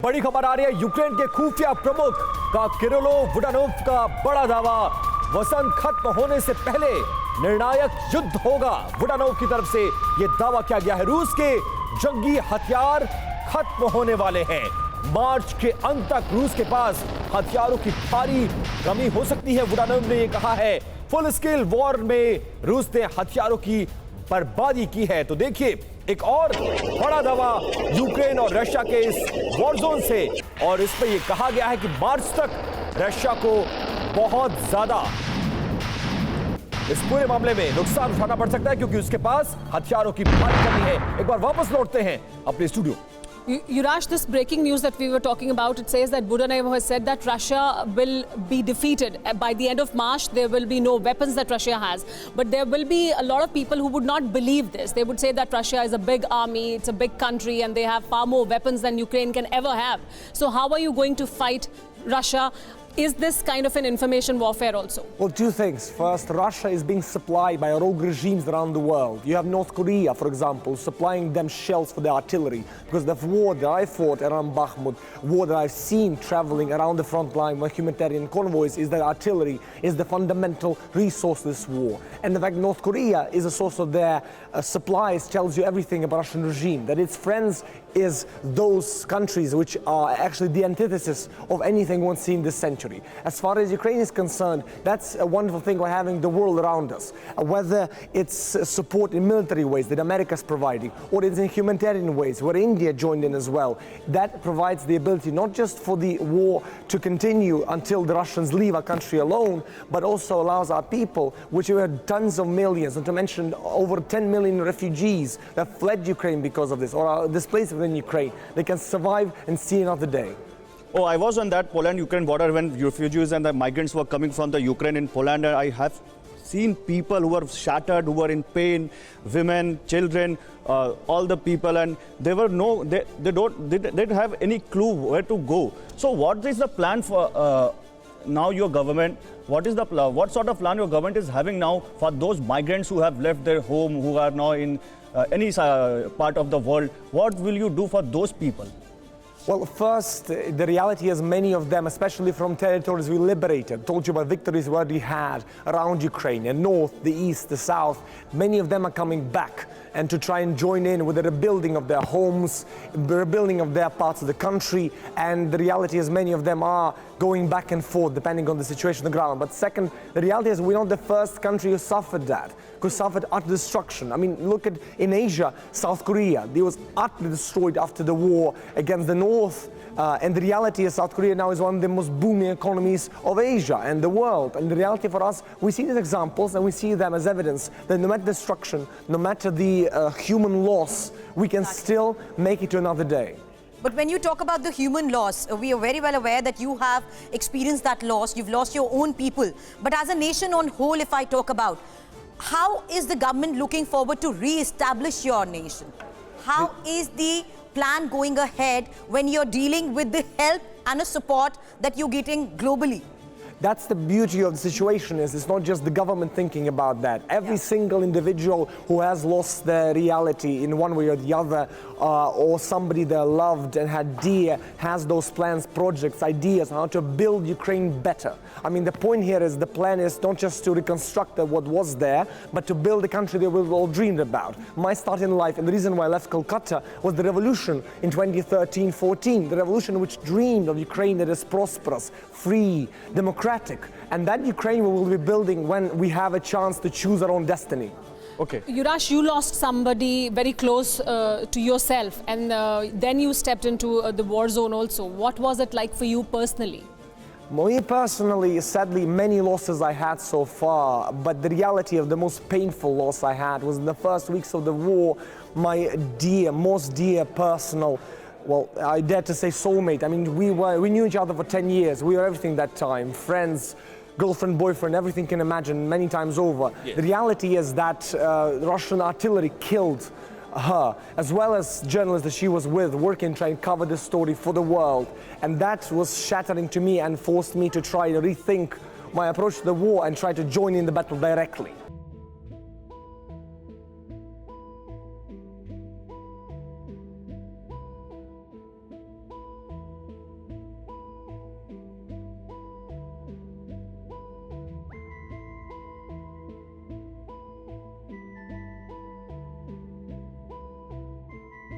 बड़ी खबर आ रही है यूक्रेन के खुफिया प्रमुख का किरिलो बुडानोव का बड़ा दावा, वसंत खत्म होने से पहले निर्णायक युद्ध होगा। बुडानोव की तरफ से यह दावा किया गया है। रूस के जंगी हथियार खत्म होने वाले हैं। मार्च के अंत तक रूस के पास हथियारों की भारी कमी हो सकती है। बुडानोव ने यह कहा है। फुल स्केल वॉर में रूस ने हथियारों की बर्बादी की है। तो देखिए एक और बड़ा दावा यूक्रेन और रशिया के इस वॉर जोन से, और इस पर यह कहा गया है कि मार्च तक रशिया को बहुत ज्यादा इस पूरे मामले में नुकसान उठाना पड़ सकता है, क्योंकि उसके पास हथियारों की भारी कमी है। एक बार वापस लौटते हैं अपने studio. Yurash, this breaking news that we were talking about, it says that Budanov has said that Russia will be defeated. By the end of March, there will be no weapons that Russia has. But there will be a lot of people who would not believe this. They would say that Russia is a big army, it's a big country, and they have far more weapons than Ukraine can ever have. So how are you going to fight Russia? Is this kind of an information warfare also? Well, two things. First, Russia is being supplied by rogue regimes around the world. You have North Korea, for example, supplying them shells for the artillery. Because the war that I fought around Bakhmut, war that I've seen traveling around the front line with humanitarian convoys, is that artillery is the fundamental resource of this war. And in fact, North Korea is a source of their supplies, tells you everything about Russian regime. That its friends is those countries which are actually the antithesis of anything once seen this century. As far as Ukraine is concerned, that's a wonderful thing by having the world around us. Whether it's support in military ways that America is providing, or it's in humanitarian ways where India joined in as well, that provides the ability not just for the war to continue until the Russians leave our country alone, but also allows our people, which were tons of millions, not to mention over 10 million refugees that fled Ukraine because of this, or are displaced within Ukraine, they can survive and see another day. Oh, I was on that Poland-Ukraine border when refugees and the migrants were coming from the Ukraine in Poland, and I have seen people who were shattered, who were in pain, women, children, all the people, and they didn't have any clue where to go. So what is the plan for now your government? What sort of plan your government is having now for those migrants who have left their home, who are now in any part of the world? What will you do for those people? Well, first, the reality is many of them, especially from territories we liberated, told you about victories we already had around Ukraine, and north, the east, the south, many of them are coming back and to try and join in with the rebuilding of their homes, the rebuilding of their parts of the country, and the reality is many of them are going back and forth depending on the situation on the ground. But second, the reality is we're not the first country who suffered that, who suffered utter destruction. I mean, look at in Asia, South Korea, they was utterly destroyed after the war against the North. And the reality is South Korea now is one of the most booming economies of Asia and the world. And the reality for us, we see these examples and we see them as evidence that no matter destruction, no matter the human loss, we can still make it to another day. But when you talk about the human loss, we are very well aware that you have experienced that loss. You've lost your own people. But as a nation on whole, if I talk about, how is the government looking forward to re-establish your nation? How is the plan going ahead when you're dealing with the help and the support that you're getting globally? That's the beauty of the situation, is it's not just the government thinking about that. Every single individual who has lost their reality in one way or the other, or somebody they loved and had dear, has those plans, projects, ideas on how to build Ukraine better. I mean, the point here is the plan is not just to reconstruct what was there, but to build the country that we've all dreamed about. My start in life, and the reason why I left Calcutta, was the revolution in 2013-14, the revolution which dreamed of Ukraine that is prosperous, free, democratic. And that Ukraine we will be building when we have a chance to choose our own destiny. Okay. Yurash, you lost somebody very close to yourself, and then you stepped into the war zone also. What was it like for you personally? Me personally, sadly, many losses I had so far, but the reality of the most painful loss I had was in the first weeks of the war. My dear, most dear personal, well, I dare to say soulmate. I mean, we knew each other for 10 years. We were everything that time, friends, girlfriend, boyfriend, everything you can imagine, many times over. Yes. The reality is that Russian artillery killed her, as well as journalists that she was with, working, trying to cover this story for the world. And that was shattering to me and forced me to try to rethink my approach to the war and try to join in the battle directly.